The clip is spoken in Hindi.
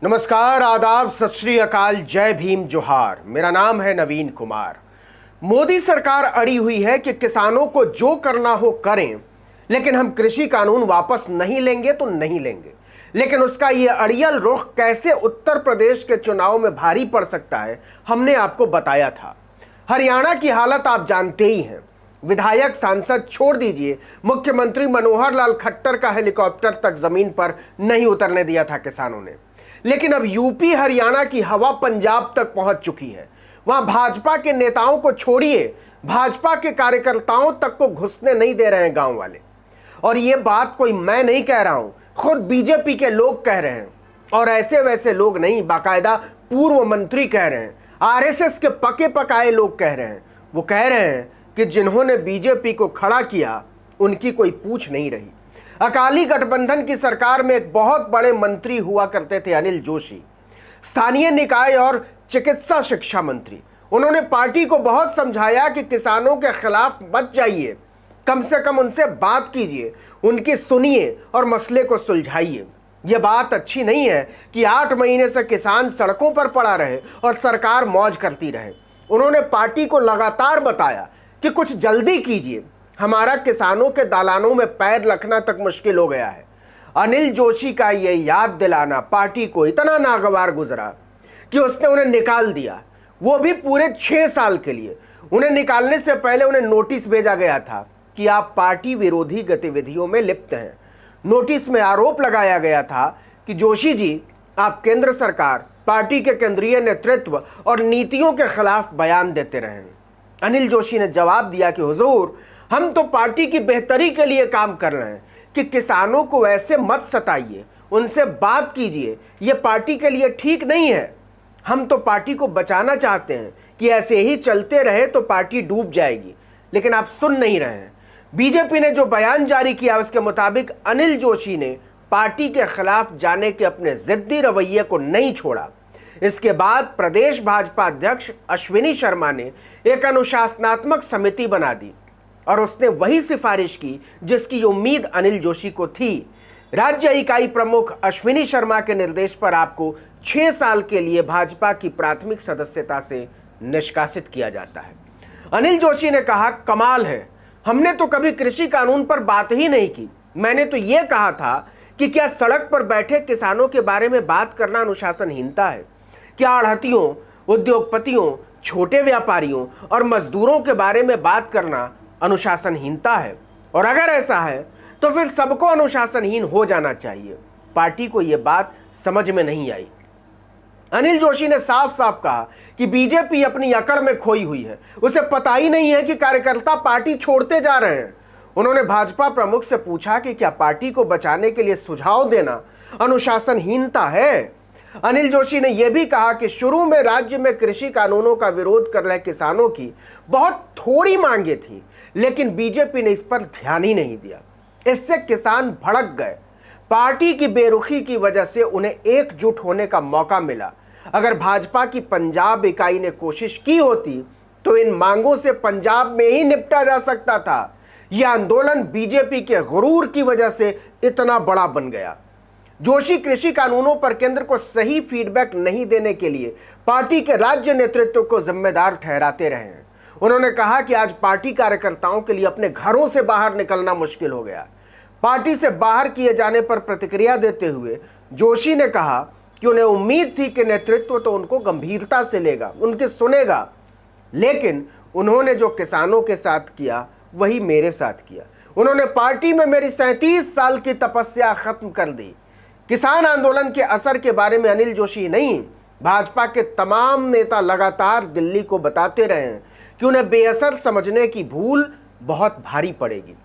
नमस्कार, आदाब, सत श्री अकाल, जय भीम, जोहार। मेरा नाम है नवीन कुमार। मोदी सरकार अड़ी हुई है कि किसानों को जो करना हो करें, लेकिन हम कृषि कानून वापस नहीं लेंगे तो नहीं लेंगे। लेकिन उसका यह अड़ियल रुख कैसे उत्तर प्रदेश के चुनाव में भारी पड़ सकता है, हमने आपको बताया था। हरियाणा की हालत आप जानते ही हैं। विधायक, सांसद छोड़ दीजिए, मुख्यमंत्री मनोहर लाल खट्टर का हेलीकॉप्टर तक जमीन पर नहीं उतरने दिया था किसानों ने। लेकिन अब यूपी हरियाणा की हवा पंजाब तक पहुंच चुकी है। वहां भाजपा के नेताओं को छोड़िए, भाजपा के कार्यकर्ताओं तक को घुसने नहीं दे रहे हैं गांव वाले। और ये बात कोई मैं नहीं कह रहा हूं, खुद बीजेपी के लोग कह रहे हैं। और ऐसे वैसे लोग नहीं, बाकायदा पूर्व मंत्री कह रहे हैं, आरएसएस के पके पकाए लोग कह रहे हैं। वो कह रहे हैं कि जिन्होंने बीजेपी को खड़ा किया उनकी कोई पूछ नहीं रही। अकाली गठबंधन की सरकार में एक बहुत बड़े मंत्री हुआ करते थे अनिल जोशी, स्थानीय निकाय और चिकित्सा शिक्षा मंत्री। उन्होंने पार्टी को बहुत समझाया कि किसानों के खिलाफ मत जाइए, कम से कम उनसे बात कीजिए, उनकी सुनिए और मसले को सुलझाइए। यह बात अच्छी नहीं है कि 8 महीने से किसान सड़कों पर पड़ा रहे और सरकार मौज करती रहे। उन्होंने पार्टी को लगातार बताया कि कुछ जल्दी कीजिए, हमारा किसानों के दालानों में पैर रखना तक मुश्किल हो गया है। अनिल जोशी का यह याद दिलाना पार्टी को इतना नागवार गुजरा कि उसने उन्हें निकाल दिया, वो भी पूरे 6 साल के लिए। उन्हें निकालने से पहले उन्हें नोटिस भेजा गया था कि आप पार्टी विरोधी गतिविधियों में लिप्त हैं। नोटिस में आरोप लगाया गया था कि जोशी जी, आप केंद्र सरकार, पार्टी के केंद्रीय नेतृत्व और नीतियों के खिलाफ बयान देते रहे। अनिल जोशी ने जवाब दिया कि हुजूर, हम तो पार्टी की बेहतरी के लिए काम कर रहे हैं कि किसानों को ऐसे मत सताइए, उनसे बात कीजिए, ये पार्टी के लिए ठीक नहीं है। हम तो पार्टी को बचाना चाहते हैं कि ऐसे ही चलते रहे तो पार्टी डूब जाएगी। लेकिन आप सुन नहीं रहे हैं। बीजेपी ने जो बयान जारी किया उसके मुताबिक अनिल जोशी ने पार्टी के खिलाफ जाने के अपने जिद्दी रवैये को नहीं छोड़ा। इसके बाद प्रदेश भाजपा अध्यक्ष अश्विनी शर्मा ने एक अनुशासनात्मक समिति बना दी और उसने वही सिफारिश की जिसकी उम्मीद अनिल जोशी को थी। राज्य इकाई प्रमुख अश्विनी शर्मा के निर्देश पर आपको 6 साल के लिए भाजपा की प्राथमिक सदस्यता से निष्कासित किया जाता है। अनिल जोशी ने कहा, कमाल है, हमने तो कभी कृषि कानून पर बात ही नहीं की। मैंने तो यह कहा था कि क्या सड़क पर बैठे किसानों के बारे में बात करना अनुशासनहीनता है? क्या आढ़तियों, उद्योगपतियों, छोटे व्यापारियों और मजदूरों के बारे में बात करना अनुशासनहीनता है? और अगर ऐसा है तो फिर सबको अनुशासनहीन हो जाना चाहिए। पार्टी को यह बात समझ में नहीं आई। अनिल जोशी ने साफ साफ कहा कि बीजेपी अपनी अकड़ में खोई हुई है, उसे पता ही नहीं है कि कार्यकर्ता पार्टी छोड़ते जा रहे हैं। उन्होंने भाजपा प्रमुख से पूछा कि क्या पार्टी को बचाने के लिए सुझाव देना अनुशासनहीनता है? अनिल जोशी ने यह भी कहा कि शुरू में राज्य में कृषि कानूनों का विरोध कर रहे किसानों की बहुत थोड़ी मांगे थी, लेकिन बीजेपी ने इस पर ध्यान ही नहीं दिया। इससे किसान भड़क गए। पार्टी की बेरुखी की वजह से उन्हें एकजुट होने का मौका मिला। अगर भाजपा की पंजाब इकाई ने कोशिश की होती तो इन मांगों से पंजाब में ही निपटा जा सकता था। यह आंदोलन बीजेपी के गुरूर की वजह से इतना बड़ा बन गया। जोशी कृषि कानूनों पर केंद्र को सही फीडबैक नहीं देने के लिए पार्टी के राज्य नेतृत्व को जिम्मेदार ठहराते रहे हैं। उन्होंने कहा कि आज पार्टी कार्यकर्ताओं के लिए अपने घरों से बाहर निकलना मुश्किल हो गया। पार्टी से बाहर किए जाने पर प्रतिक्रिया देते हुए जोशी ने कहा कि उन्हें उम्मीद थी कि नेतृत्व तो उनको गंभीरता से लेगा, उनके सुनेगा, लेकिन उन्होंने जो किसानों के साथ किया वही मेरे साथ किया। उन्होंने पार्टी में मेरी 37 साल की तपस्या खत्म कर दी। किसान आंदोलन के असर के बारे में अनिल जोशी नहीं, भाजपा के तमाम नेता लगातार दिल्ली को बताते रहे हैं कि उन्हें बेअसर समझने की भूल बहुत भारी पड़ेगी।